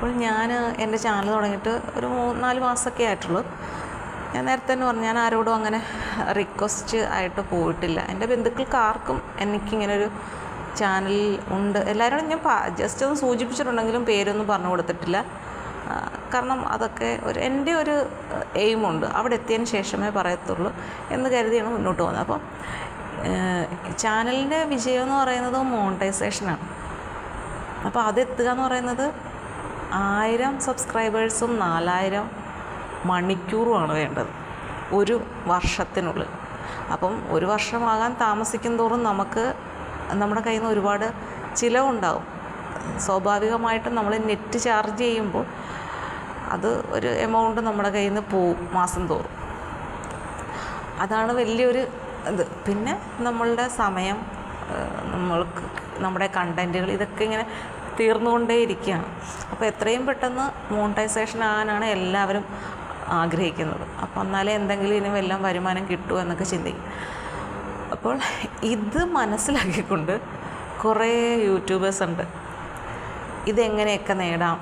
അപ്പോൾ ഞാൻ എൻ്റെ ചാനൽ തുടങ്ങിയിട്ട് ഒരു 4 മാസമൊക്കെ ആയിട്ടുള്ളൂ. ഞാൻ നേരത്തെ തന്നെ പറഞ്ഞു, ഞാൻ ആരോടും അങ്ങനെ റിക്വസ്റ്റ് ആയിട്ട് പോയിട്ടില്ല. എൻ്റെ ബന്ധുക്കൾക്ക് ആർക്കും എനിക്കിങ്ങനൊരു ചാനൽ ഉണ്ട്, എല്ലാവരോടും ഞാൻ ജസ്റ്റ് ഒന്ന് സൂചിപ്പിച്ചിട്ടുണ്ടെങ്കിലും പേരൊന്നും പറഞ്ഞു കൊടുത്തിട്ടില്ല. കാരണം അതൊക്കെ എൻ്റെ ഒരു എയിമുണ്ട്, അവിടെ എത്തിയതിന് ശേഷമേ പറയത്തുള്ളൂ എന്ന് കരുതിയാണ് മുന്നോട്ട് പോകുന്നത്. അപ്പോൾ ചാനലിൻ്റെ വിജയം എന്ന് പറയുന്നത് മോണിറ്റൈസേഷനാണ്. അപ്പോൾ അതെത്തുക എന്ന് പറയുന്നത് 1000 സബ്സ്ക്രൈബേഴ്സും 4000 മണിക്കൂറുമാണ് വേണ്ടത് ഒരു വർഷത്തിനുള്ളിൽ. അപ്പം ഒരു വർഷമാകാൻ താമസിക്കും തോറും നമുക്ക് നമ്മുടെ കയ്യിൽ നിന്ന് ഒരുപാട് ചിലവുണ്ടാകും. സ്വാഭാവികമായിട്ടും നമ്മൾ നെറ്റ് ചാർജ് ചെയ്യുമ്പോൾ അത് ഒരു എമൗണ്ട് നമ്മുടെ കയ്യിൽ നിന്ന് പോവും മാസം തോറും. അതാണ് വലിയൊരു ഇത്. പിന്നെ നമ്മളുടെ സമയം, നമ്മൾക്ക് നമ്മുടെ കണ്ടൻറ്റുകൾ, ഇതൊക്കെ ഇങ്ങനെ തീർന്നുകൊണ്ടേയിരിക്കുകയാണ്. അപ്പോൾ എത്രയും പെട്ടെന്ന് മോണിറ്റൈസേഷൻ ആകാനാണ് എല്ലാവരും ആഗ്രഹിക്കുന്നത്. അപ്പോൾ എന്നാലേ എന്തെങ്കിലും ഇനി വല്ലതും വരുമാനം കിട്ടുമോ എന്നൊക്കെ ചിന്തിക്കും. അപ്പോൾ ഇത് മനസ്സിലാക്കിക്കൊണ്ട് കുറേ യൂട്യൂബേഴ്സ് ഉണ്ട്, ഇതെങ്ങനെയൊക്കെ നേടാം,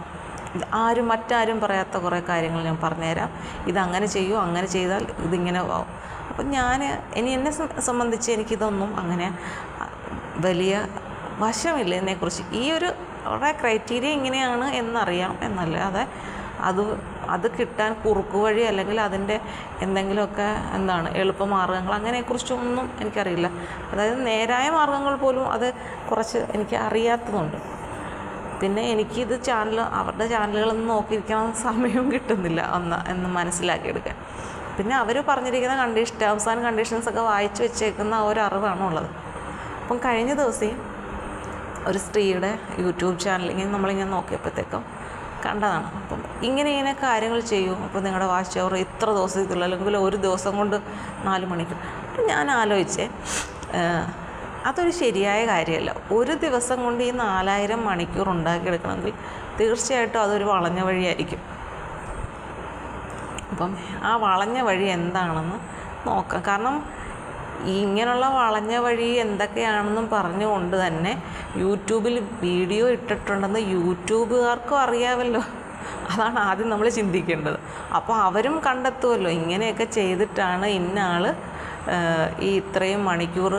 മറ്റാരും പറയാത്ത കുറേ കാര്യങ്ങൾ ഞാൻ പറഞ്ഞുതരാം, ഇതങ്ങനെ ചെയ്യൂ, അങ്ങനെ ചെയ്താൽ ഇതിങ്ങനെ ആവും. അപ്പം എന്നെ സംബന്ധിച്ച് എനിക്കിതൊന്നും അങ്ങനെ വലിയ വശമില്ല ഇതിനെക്കുറിച്ച്. ഈ ഒരു കുറേ ക്രൈറ്റീരിയ ഇങ്ങനെയാണ് എന്നറിയാം എന്നല്ലാതെ അത് കിട്ടാൻ കുറുക്കു വഴി അല്ലെങ്കിൽ അതിൻ്റെ എന്തെങ്കിലുമൊക്കെ എളുപ്പമാർഗ്ഗങ്ങൾ അങ്ങനെക്കുറിച്ചൊന്നും എനിക്കറിയില്ല. അതായത് നേരായ മാർഗ്ഗങ്ങൾ പോലും അത് കുറച്ച് എനിക്ക് അറിയാത്തതുണ്ട്. പിന്നെ എനിക്കിത് അവരുടെ ചാനലുകളൊന്നും നോക്കിയിരിക്കാൻ സമയവും കിട്ടുന്നില്ല എന്ന് മനസ്സിലാക്കിയെടുക്കാൻ. പിന്നെ അവർ പറഞ്ഞിരിക്കുന്ന ടേംസ് ആൻഡ് കണ്ടീഷൻസൊക്കെ വായിച്ച് വെച്ചേക്കുന്ന ഒരറിവാണുള്ളത്. അപ്പം കഴിഞ്ഞ ദിവസം ഒരു സ്ത്രീയുടെ യൂട്യൂബ് ചാനൽ നമ്മളിങ്ങനെ നോക്കിയപ്പോഴത്തേക്കും കണ്ടതാണ്. അപ്പം ഇങ്ങനെ കാര്യങ്ങൾ ചെയ്യും, അപ്പോൾ നിങ്ങളുടെ വാച്ച് അവർ ഇത്ര ദിവസത്തേക്കുള്ള അല്ലെങ്കിൽ ഒരു ദിവസം കൊണ്ട് 4 മണിക്കൂർ. അപ്പം ഞാൻ ആലോചിച്ചേ, അതൊരു ശരിയായ കാര്യമല്ല. ഒരു ദിവസം കൊണ്ട് ഈ 4000 മണിക്കൂർ ഉണ്ടാക്കിയെടുക്കണമെങ്കിൽ തീർച്ചയായിട്ടും അതൊരു വളഞ്ഞ വഴിയായിരിക്കും. അപ്പം ആ വളഞ്ഞ വഴി എന്താണെന്ന് നോക്കാം. കാരണം ഇങ്ങനെയുള്ള വളഞ്ഞ വഴി എന്തൊക്കെയാണെന്നും പറഞ്ഞുകൊണ്ട് തന്നെ യൂട്യൂബിൽ വീഡിയോ ഇട്ടിട്ടുണ്ടെന്ന് യൂട്യൂബുകാർക്കും അറിയാമല്ലോ. അതാണ് ആദ്യം നമ്മൾ ചിന്തിക്കേണ്ടത്. അപ്പോൾ അവരും കണ്ടെത്തുമല്ലോ ഇങ്ങനെയൊക്കെ ചെയ്തിട്ടാണ് ഇന്ന ആൾ ഈ ഇത്രയും മണിക്കൂർ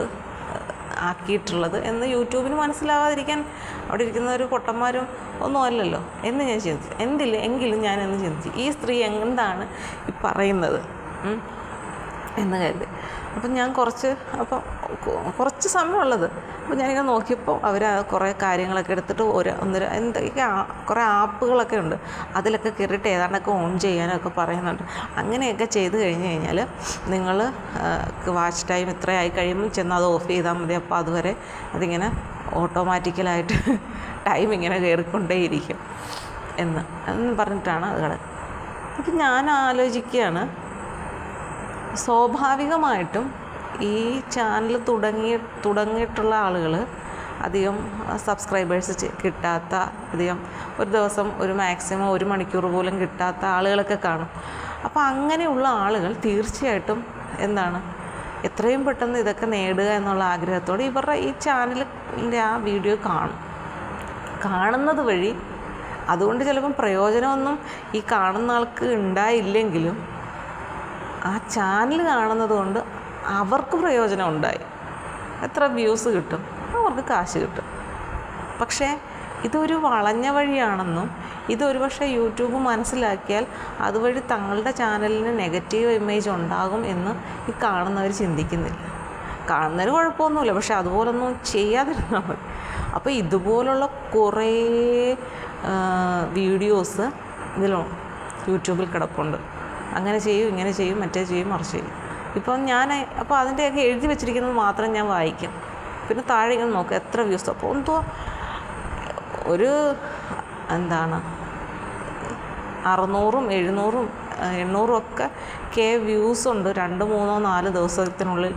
ആക്കിയിട്ടുള്ളത് എന്ന് യൂട്യൂബിന് മനസ്സിലാവാതിരിക്കാൻ അവിടെ ഇരിക്കുന്ന ഒരു പൊട്ടന്മാരും ഒന്നും അല്ലല്ലോ എന്ന് ഞാൻ ചിന്തിച്ചു. എങ്കിലും ഞാനെന്ന് ചിന്തിച്ചു, ഈ സ്ത്രീ എന്താണ് ഈ പറയുന്നത് എന്ന് കരുതി. അപ്പം ഞാൻ കുറച്ച് സമയമുള്ളത്. അപ്പോൾ ഞാനിങ്ങനെ നോക്കിയപ്പോൾ അവർ കുറേ കാര്യങ്ങളൊക്കെ എടുത്തിട്ട് എന്തൊക്കെ കുറേ ആപ്പുകളൊക്കെ ഉണ്ട്, അതിലൊക്കെ കയറിയിട്ട് ഏതാണ്ടൊക്കെ ഓൺ ചെയ്യാനൊക്കെ പറയുന്നുണ്ട്. അങ്ങനെയൊക്കെ ചെയ്ത് കഴിഞ്ഞാൽ നിങ്ങൾ വാച്ച് ടൈം ഇത്രയായി കഴിയുമ്പോൾ ചെന്ന് അത് ഓഫ് ചെയ്താൽ മതി. അപ്പോൾ അതുവരെ അതിങ്ങനെ ഓട്ടോമാറ്റിക്കലായിട്ട് ടൈം ഇങ്ങനെ കയറിക്കൊണ്ടേയിരിക്കും എന്ന് പറഞ്ഞിട്ടാണ് അത് കിടക്കുന്നത്. അപ്പം ഞാൻ ആലോചിക്കുകയാണ്, സ്വാഭാവികമായിട്ടും ഈ ചാനൽ തുടങ്ങിയിട്ടുള്ള ആളുകൾ അധികം സബ്സ്ക്രൈബേഴ്സ് കിട്ടാത്ത, അധികം ഒരു ദിവസം മാക്സിമം 1 മണിക്കൂർ പോലും കിട്ടാത്ത ആളുകളൊക്കെ കാണും. അപ്പോൾ അങ്ങനെയുള്ള ആളുകൾ തീർച്ചയായിട്ടും എത്രയും പെട്ടെന്ന് ഇതൊക്കെ നേടുക എന്നുള്ള ആഗ്രഹത്തോടെ ഇവരുടെ ഈ ചാനലിൻ്റെ ആ വീഡിയോ കാണുന്നത് വഴി, അതുകൊണ്ട് ചിലപ്പം പ്രയോജനമൊന്നും ഈ കാണുന്ന ആൾക്ക് ഉണ്ടായില്ലെങ്കിലും ആ ചാനൽ കാണുന്നത് കൊണ്ട് അവർക്ക് പ്രയോജനം ഉണ്ടായി. എത്ര വ്യൂസ് കിട്ടും, അവർക്ക് കാശ് കിട്ടും. പക്ഷേ ഇതൊരു വളഞ്ഞ വഴിയാണെന്നും ഇതൊരു പക്ഷേ യൂട്യൂബ് മനസ്സിലാക്കിയാൽ അതുവഴി തങ്ങളുടെ ചാനലിന് നെഗറ്റീവ് ഇമേജ് ഉണ്ടാകും എന്ന് ഈ കാണുന്നവർ ചിന്തിക്കുന്നില്ല. കാണുന്നതിന് കുഴപ്പമൊന്നുമില്ല, പക്ഷെ അതുപോലൊന്നും ചെയ്യാതിരുന്നാൽ മതി. അപ്പോൾ ഇതുപോലുള്ള കുറേ വീഡിയോസ് യൂട്യൂബിൽ കിടപ്പുണ്ട്. അങ്ങനെ ചെയ്യും, ഇങ്ങനെ ചെയ്യും, മറ്റേ ചെയ്യും, മറിച്ച് ചെയ്യും. അപ്പോൾ അതിൻ്റെയൊക്കെ എഴുതി വെച്ചിരിക്കുന്നത് മാത്രം ഞാൻ വായിക്കും. പിന്നെ താഴെ ഇങ്ങനെ നോക്കുക എത്ര വ്യൂസ്. അപ്പോൾ ഒരു 600ഉം 700ഉം 800ഉം ഒക്കെ വ്യൂസ് ഉണ്ട് 2, 3, 4 ദിവസത്തിനുള്ളിൽ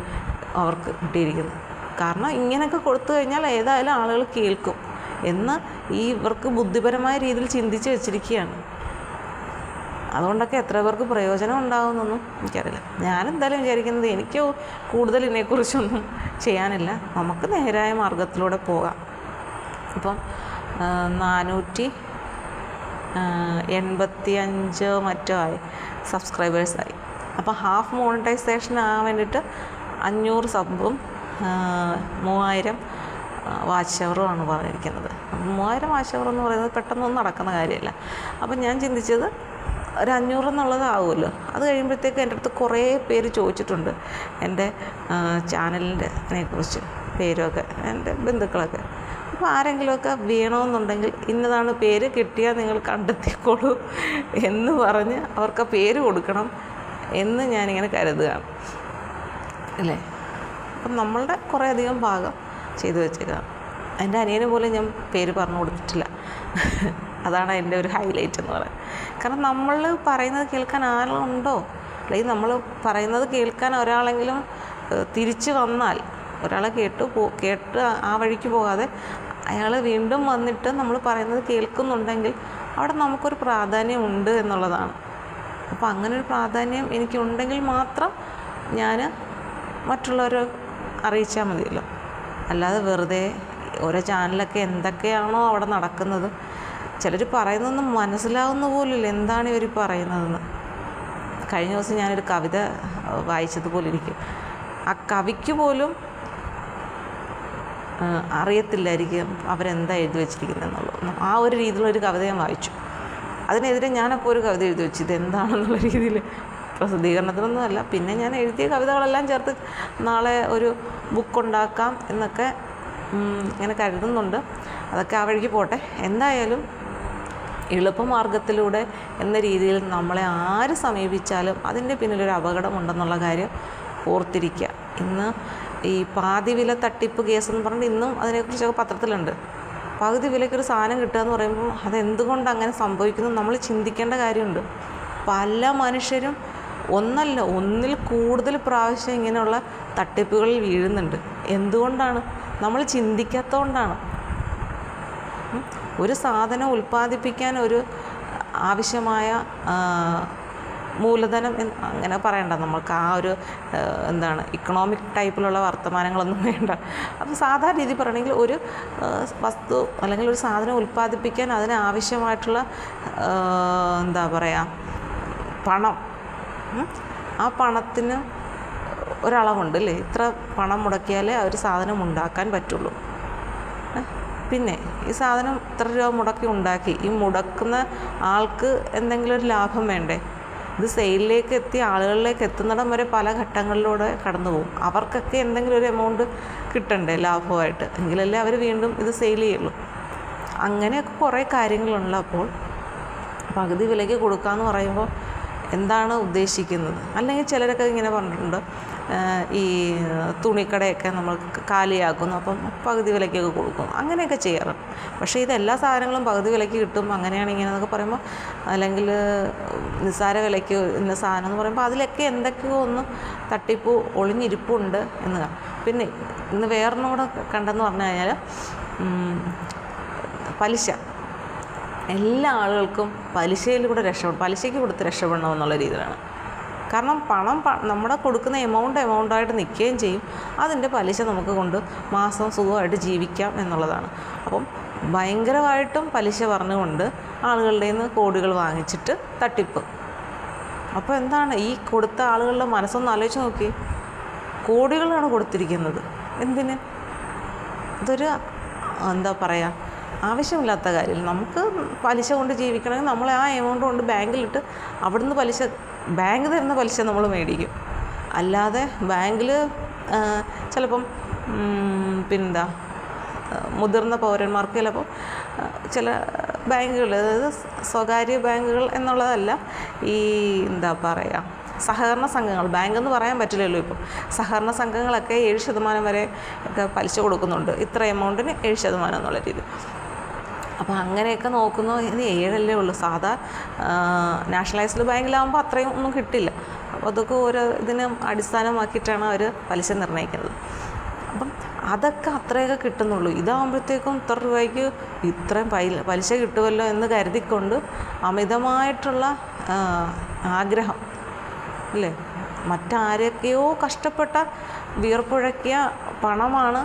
അവർക്ക് കിട്ടിയിരിക്കുന്നത്. കാരണം ഇങ്ങനെയൊക്കെ കൊടുത്തു കഴിഞ്ഞാൽ ഏതായാലും ആളുകൾ കേൾക്കും എന്ന് ഇവർക്ക് ബുദ്ധിപരമായ രീതിയിൽ ചിന്തിച്ച് വെച്ചിരിക്കുകയാണ്. അതുകൊണ്ടൊക്കെ എത്ര പേർക്ക് പ്രയോജനം ഉണ്ടാകുമെന്നൊന്നും എനിക്കറിയില്ല. ഞാനെന്തായാലും വിചാരിക്കുന്നത് എനിക്ക് കൂടുതൽ ഇതിനെക്കുറിച്ചൊന്നും ചെയ്യാനില്ല, നമുക്ക് നേരായ മാർഗത്തിലൂടെ പോകാം. ഇപ്പം 85 മറ്റോ ആയി സബ്സ്ക്രൈബേഴ്സായി. അപ്പോൾ ഹാഫ് മോണിറ്റൈസേഷൻ ആകാൻ വേണ്ടിയിട്ട് 500 സബും 3000 വാച്ച് അവറുമാണ് പറഞ്ഞിരിക്കുന്നത്. 3000 വാച്ച് അവർ എന്ന് പറയുന്നത് പെട്ടെന്നൊന്നും നടക്കുന്ന കാര്യമല്ല. അപ്പം ഞാൻ ചിന്തിച്ചത് ഒരു 500 എന്നുള്ളതാവുമല്ലോ. അത് കഴിയുമ്പോഴത്തേക്ക് എൻ്റെ അടുത്ത് കുറേ പേര് ചോദിച്ചിട്ടുണ്ട് എൻ്റെ ചാനലിൻ്റെ കുറിച്ച്, പേരൊക്കെ എൻ്റെ ബന്ധുക്കളൊക്കെ. അപ്പോൾ ആരെങ്കിലുമൊക്കെ വേണമെന്നുണ്ടെങ്കിൽ ഇന്നതാണ് പേര്, കിട്ടിയാൽ നിങ്ങൾ കണ്ടെത്തിക്കോളൂ എന്ന് പറഞ്ഞ് അവർക്ക് ആ പേര് കൊടുക്കണം എന്ന് ഞാനിങ്ങനെ കരുതുകയാണ് അല്ലേ. അപ്പം നമ്മളുടെ കുറേയധികം ഭാഗം ചെയ്തു വെച്ചേക്കാം. എൻ്റെ അനിയന് പോലും ഞാൻ പേര് പറഞ്ഞു കൊടുത്തിട്ടില്ല. അതാണ് എൻ്റെ ഒരു ഹൈലൈറ്റ് എന്ന് പറയുന്നത്. കാരണം നമ്മൾ പറയുന്നത് കേൾക്കാൻ ആളുണ്ടോ, അല്ലെങ്കിൽ നമ്മൾ പറയുന്നത് കേൾക്കാൻ ഒരാളെങ്കിലും തിരിച്ച് വന്നാൽ, ഒരാളെ കേട്ട് ആ വഴിക്ക് പോകാതെ അയാൾ വീണ്ടും വന്നിട്ട് നമ്മൾ പറയുന്നത് കേൾക്കുന്നുണ്ടെങ്കിൽ അവിടെ നമുക്കൊരു പ്രാധാന്യം ഉണ്ട് എന്നുള്ളതാണ്. അപ്പോൾ അങ്ങനൊരു പ്രാധാന്യം എനിക്കുണ്ടെങ്കിൽ മാത്രം ഞാൻ മറ്റുള്ളവരെ അറിയിച്ചാൽ മതിയല്ലോ. അല്ലാതെ വെറുതെ ഓരോ ചാനലൊക്കെ എന്തൊക്കെയാണോ അവിടെ നടക്കുന്നത്, ചിലർ പറയുന്നതൊന്നും മനസ്സിലാവുന്ന പോലുമില്ല എന്താണ് ഇവർ പറയുന്നതെന്ന്. കഴിഞ്ഞ ദിവസം ഞാനൊരു കവിത വായിച്ചതുപോലെ ഇരിക്കും. ആ കവിക്ക് പോലും അറിയത്തില്ലായിരിക്കും അവരെന്താ എഴുതി വെച്ചിരിക്കുന്നതെന്നുള്ളത്. ആ ഒരു രീതിയിലൊരു കവിത ഞാൻ വായിച്ചു. അതിനെതിരെ ഞാനപ്പോൾ ഒരു കവിത എഴുതി വെച്ചു, ഇതെന്താണെന്നുള്ള രീതിയിൽ. പ്രസിദ്ധീകരണത്തിനൊന്നുമല്ല, പിന്നെ ഞാൻ എഴുതിയ കവിതകളെല്ലാം ചേർത്ത് നാളെ ഒരു ബുക്കുണ്ടാക്കാം എന്നൊക്കെ ഇങ്ങനെ കരുതുന്നുണ്ട്. അതൊക്കെ ആ വഴിക്ക് പോട്ടെ. എന്തായാലും എളുപ്പമാർഗത്തിലൂടെ എന്ന രീതിയിൽ നമ്മളെ ആര് സമീപിച്ചാലും അതിൻ്റെ പിന്നിലൊരു അപകടമുണ്ടെന്നുള്ള കാര്യം ഓർത്തിരിക്കുക. ഇന്ന് ഈ പാതി വില തട്ടിപ്പ് കേസെന്ന് പറഞ്ഞിട്ട് ഇന്നും അതിനെക്കുറിച്ചൊക്കെ പത്രത്തിലുണ്ട്. പകുതി വിലയ്ക്കൊരു സാധനം കിട്ടുക എന്ന് പറയുമ്പോൾ അതെന്തുകൊണ്ട് അങ്ങനെ സംഭവിക്കുന്നു നമ്മൾ ചിന്തിക്കേണ്ട കാര്യമുണ്ട്. പല മനുഷ്യരും ഒന്നല്ല ഒന്നിൽ കൂടുതൽ പ്രാവശ്യം ഇങ്ങനെയുള്ള തട്ടിപ്പുകളിൽ വീഴുന്നുണ്ട്. എന്തുകൊണ്ടാണ്? നമ്മൾ ചിന്തിക്കാത്തതുകൊണ്ടാണ്. ഒരു സാധനം ഉൽപ്പാദിപ്പിക്കാൻ ഒരു ആവശ്യമായ മൂലധനം അങ്ങനെ പറയണ്ട, നമുക്ക് ആ ഒരു ഇക്കണോമിക് ടൈപ്പിലുള്ള വർത്തമാനങ്ങളൊന്നും വേണ്ട. അപ്പോൾ സാധാരണ രീതി പറയണമെങ്കിൽ ഒരു വസ്തു അല്ലെങ്കിൽ ഒരു സാധനം ഉൽപ്പാദിപ്പിക്കാൻ അതിനാവശ്യമായിട്ടുള്ള പണം, ആ പണത്തിന് ഒരളവുണ്ട് അല്ലേ, ഇത്ര പണം മുടക്കിയാലേ ആ ഒരു സാധനം ഉണ്ടാക്കാൻ പറ്റുള്ളൂ. പിന്നെ ഈ സാധനം ഇത്ര രൂപ മുടക്കി ഉണ്ടാക്കി, ഈ മുടക്കുന്ന ആൾക്ക് എന്തെങ്കിലും ഒരു ലാഭം വേണ്ടേ? ഇത് സെയിലിലേക്ക് എത്തി ആളുകളിലേക്ക് എത്തുന്നിടം വരെ പല ഘട്ടങ്ങളിലൂടെ കടന്നു പോകും. അവർക്കൊക്കെ എന്തെങ്കിലും ഒരു എമൗണ്ട് കിട്ടണ്ടേ ലാഭമായിട്ട്, എങ്കിലല്ലേ അവർ വീണ്ടും ഇത് സെയിൽ ചെയ്യുള്ളൂ. അങ്ങനെയൊക്കെ കുറേ കാര്യങ്ങളുള്ളപ്പോൾ പകുതി വിലയ്ക്ക് കൊടുക്കാമെന്ന് പറയുമ്പോൾ എന്താണ് ഉദ്ദേശിക്കുന്നത്? അല്ലെങ്കിൽ ചിലരൊക്കെ ഇങ്ങനെ പറഞ്ഞിട്ടുണ്ട്, ഈ തുണിക്കടയൊക്കെ നമ്മൾ കാലിയാക്കുന്നു, അപ്പം പകുതി വിലയ്ക്കൊക്കെ കൊടുക്കും, അങ്ങനെയൊക്കെ ചെയ്യാറുണ്ട്. പക്ഷേ ഇതെല്ലാ സാധനങ്ങളും പകുതി വിലയ്ക്ക് കിട്ടും അങ്ങനെയാണ് ഇങ്ങനെയെന്നൊക്കെ പറയുമ്പോൾ, അല്ലെങ്കിൽ നിസ്സാര വിലയ്ക്ക് ഇന്ന സാധനം എന്ന് പറയുമ്പോൾ അതിലൊക്കെ എന്തൊക്കെയോ ഒന്ന് തട്ടിപ്പ് ഒളിഞ്ഞിരിപ്പുണ്ട് എന്ന് കാണാം. പിന്നെ ഇന്ന് വേറൊന്നും കൂടെ കണ്ടെന്ന് പറഞ്ഞു കഴിഞ്ഞാൽ പലിശ. എല്ലാ ആളുകൾക്കും പലിശയിലൂടെ പലിശയ്ക്ക് കൊടുത്ത് രക്ഷപ്പെടണം എന്നുള്ള രീതിയിലാണ്. കാരണം പണം നമ്മുടെ കൊടുക്കുന്ന എമൗണ്ടായിട്ട് നിൽക്കുകയും ചെയ്യും, അതിൻ്റെ പലിശ നമുക്ക് കൊണ്ട് മാസം സുഖമായിട്ട് ജീവിക്കാം എന്നുള്ളതാണ്. അപ്പം ഭയങ്കരമായിട്ടും പലിശ പറഞ്ഞുകൊണ്ട് ആളുകളുടെ നിന്ന് കോടികൾ വാങ്ങിച്ചിട്ട് തട്ടിപ്പ്. അപ്പോൾ എന്താണ് ഈ കൊടുത്ത ആളുകളുടെ മനസ്സൊന്ന് ആലോചിച്ച് നോക്കി, കോടികളാണ് കൊടുത്തിരിക്കുന്നത്. എന്തിന്? ഇതൊരു ആവശ്യമില്ലാത്ത കാര്യം. നമുക്ക് പലിശ കൊണ്ട് ജീവിക്കണമെങ്കിൽ നമ്മൾ ആ എമൗണ്ട് കൊണ്ട് ബാങ്കിലിട്ട് അവിടുന്ന് ബാങ്ക് തരുന്ന പലിശ നമ്മൾ മേടിക്കും. അല്ലാതെ ബാങ്കിൽ ചിലപ്പം മുതിർന്ന പൗരന്മാർക്ക് ചിലപ്പോൾ ചില ബാങ്കുകൾ, അതായത് സ്വകാര്യ ബാങ്കുകൾ എന്നുള്ളതല്ല, ഈ സഹകരണ സംഘങ്ങൾ, ബാങ്കെന്ന് പറയാൻ പറ്റില്ലല്ലോ ഇപ്പോൾ, സഹകരണ സംഘങ്ങളൊക്കെ 7% വരെ ഒക്കെ പലിശ കൊടുക്കുന്നുണ്ട്, ഇത്ര എമൗണ്ടിന് 7% എന്നുള്ള രീതി. അപ്പോൾ അങ്ങനെയൊക്കെ നോക്കുന്നു. ഇത് 7 ഉള്ളൂ. സാധാ നാഷണലൈസ്ഡ് ബാങ്കിലാകുമ്പോൾ അത്രയും ഒന്നും കിട്ടില്ല. അപ്പോൾ അതൊക്കെ ഓരോ ഇതിനും അടിസ്ഥാനമാക്കിയിട്ടാണ് അവർ പലിശ നിർണ്ണയിക്കുന്നത്. അപ്പം അതൊക്കെ അത്രയൊക്കെ കിട്ടുന്നുള്ളൂ. ഇതാകുമ്പോഴത്തേക്കും ഇത്ര രൂപയ്ക്ക് ഇത്രയും പലിശ കിട്ടുമല്ലോ എന്ന് കരുതിക്കൊണ്ട് അമിതമായിട്ടുള്ള ആഗ്രഹം അല്ലേ, മറ്റാരൊക്കെയോ കഷ്ടപ്പെട്ട വിയർപ്പുഴക്കിയ പണമാണ്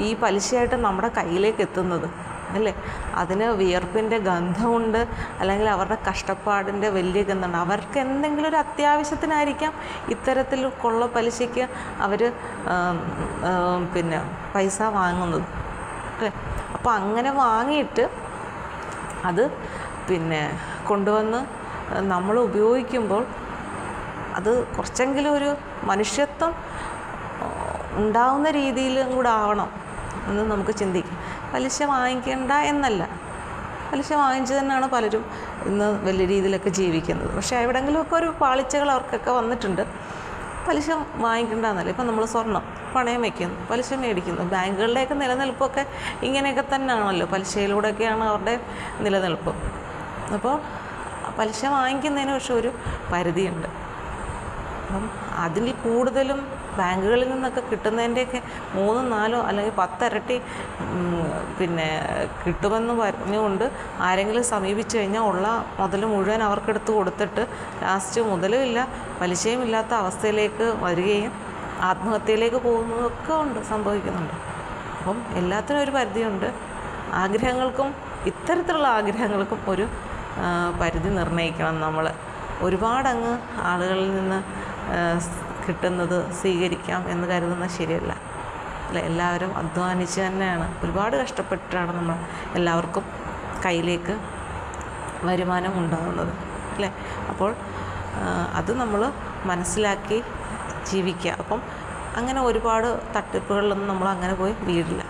ഈ പലിശയായിട്ട് നമ്മുടെ കയ്യിലേക്ക് എത്തുന്നത്. അല്ലേ? അതിന് വിയർപ്പിൻ്റെ ഗന്ധമുണ്ട്, അല്ലെങ്കിൽ അവരുടെ കഷ്ടപ്പാടിൻ്റെ വലിയ ഗന്ധമുണ്ട്. അവർക്ക് എന്തെങ്കിലും ഒരു അത്യാവശ്യത്തിനായിരിക്കാം ഇത്തരത്തിൽ കൊള്ള പലിശയ്ക്ക് അവർ പിന്നെ പൈസ വാങ്ങുന്നത്, അല്ലേ? അപ്പോൾ അങ്ങനെ വാങ്ങിയിട്ട് അത് പിന്നെ കൊണ്ടുവന്ന് നമ്മൾ ഉപയോഗിക്കുമ്പോൾ അത് കുറച്ചെങ്കിലും ഒരു മനുഷ്യത്വം ഉണ്ടാവുന്ന രീതിയിലും കൂടെ ആവണം എന്ന് നമുക്ക് ചിന്തിക്കാം. പലിശ വാങ്ങിക്കേണ്ട എന്നല്ല, പലിശ വാങ്ങിച്ച് തന്നെയാണ് പലരും ഇന്ന് വലിയ രീതിയിലൊക്കെ ജീവിക്കുന്നത്. പക്ഷേ എവിടെയെങ്കിലുമൊക്കെ ഒരു പാളിച്ചകൾ അവർക്കൊക്കെ വന്നിട്ടുണ്ട്. പലിശ വാങ്ങിക്കേണ്ട എന്നല്ല. ഇപ്പം നമ്മൾ സ്വർണം പണയം വയ്ക്കുന്നു, പലിശ മേടിക്കുന്നു. ബാങ്കുകളുടെയൊക്കെ നിലനിൽപ്പൊക്കെ ഇങ്ങനെയൊക്കെ തന്നെയാണല്ലോ, പലിശയിലൂടെയൊക്കെയാണ് അവരുടെ നിലനിൽപ്പ്. അപ്പോൾ പലിശ വാങ്ങിക്കുന്നതിന് പക്ഷെ ഒരു പരിധിയുണ്ട്. അപ്പം അതിൽ കൂടുതലും ബാങ്കുകളിൽ നിന്നൊക്കെ കിട്ടുന്നതിൻ്റെയൊക്കെ 3, 4 അല്ലെങ്കിൽ 10 ഇരട്ടി പിന്നെ കിട്ടുമെന്ന് പറഞ്ഞുകൊണ്ട് ആരെങ്കിലും സമീപിച്ചു കഴിഞ്ഞാൽ ഉള്ള മുതൽ മുഴുവൻ അവർക്കെടുത്ത് കൊടുത്തിട്ട് ലാസ്റ്റ് മുതലും ഇല്ല പലിശയും ഇല്ലാത്ത അവസ്ഥയിലേക്ക് വരികയും ആത്മഹത്യയിലേക്ക് പോകുന്നതൊക്കെ ഉണ്ട്, സംഭവിക്കുന്നുണ്ട്. അപ്പം എല്ലാത്തിനും ഒരു പരിധിയുണ്ട്. ആഗ്രഹങ്ങൾക്കും ഇത്തരത്തിലുള്ള ആഗ്രഹങ്ങൾക്കും ഒരു പരിധി നിർണ്ണയിക്കണം നമ്മൾ. ഒരുപാടങ്ങ് ആളുകളിൽ നിന്ന് കിട്ടുന്നത് സ്വീകരിക്കാം എന്ന് കരുതുന്നത് ശരിയല്ല. അല്ല, എല്ലാവരും അധ്വാനിച്ച് തന്നെയാണ്, ഒരുപാട് കഷ്ടപ്പെട്ടിട്ടാണ് നമ്മൾ എല്ലാവർക്കും കയ്യിലേക്ക് വരുമാനം ഉണ്ടാകുന്നത്, അല്ലേ? അപ്പോൾ അത് നമ്മൾ മനസ്സിലാക്കി ജീവിക്കുക. അപ്പം അങ്ങനെ ഒരുപാട് തട്ടിപ്പുകളിലൊന്നും നമ്മൾ അങ്ങനെ പോയി വീഴില്ല,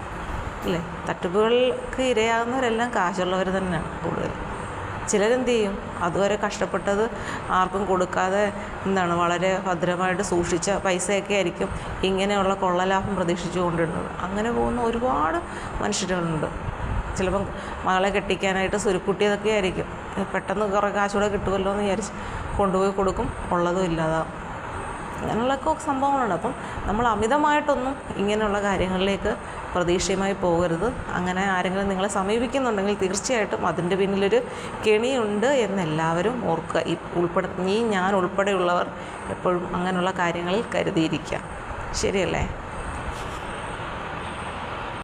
അല്ലേ? തട്ടിപ്പുകൾക്ക് ഇരയാകുന്നവരെല്ലാം കാശുള്ളവർ തന്നെയാണ് കൂടുതൽ. ചിലരെന്ത് ചെയ്യും, അതുവരെ കഷ്ടപ്പെട്ടത് ആർക്കും കൊടുക്കാതെ വളരെ ഭദ്രമായിട്ട് സൂക്ഷിച്ച പൈസയൊക്കെ ആയിരിക്കും ഇങ്ങനെയുള്ള കൊള്ളലാഭം പ്രതീക്ഷിച്ചു കൊണ്ടിരുന്നത്. അങ്ങനെ പോകുന്ന ഒരുപാട് മനുഷ്യരുണ്ട്. ചിലപ്പം മകളെ കെട്ടിക്കാനായിട്ട് സുരുക്കുട്ടിയതൊക്കെ ആയിരിക്കും, പെട്ടെന്ന് കുറേ കാശൂടെ കിട്ടുമല്ലോ എന്ന് വിചാരിച്ച് കൊണ്ടുപോയി കൊടുക്കും, ഉള്ളതും ഇല്ലാതാവും. അങ്ങനെയുള്ളൊക്കെ സംഭവങ്ങളുണ്ട്. അപ്പം നമ്മൾ അമിതമായിട്ടൊന്നും ഇങ്ങനെയുള്ള കാര്യങ്ങളിലേക്ക് പ്രതീക്ഷയുമായി പോകരുത്. അങ്ങനെ ആരെങ്കിലും നിങ്ങളെ സമീപിക്കുന്നുണ്ടെങ്കിൽ തീർച്ചയായിട്ടും അതിൻ്റെ പിന്നിലൊരു കെണിയുണ്ട് എന്നെല്ലാവരും ഓർക്കുക. ഞാൻ ഉൾപ്പെടെയുള്ളവർ എപ്പോഴും അങ്ങനെയുള്ള കാര്യങ്ങളിൽ കരുതിയിരിക്കുക. ശരിയല്ലേ?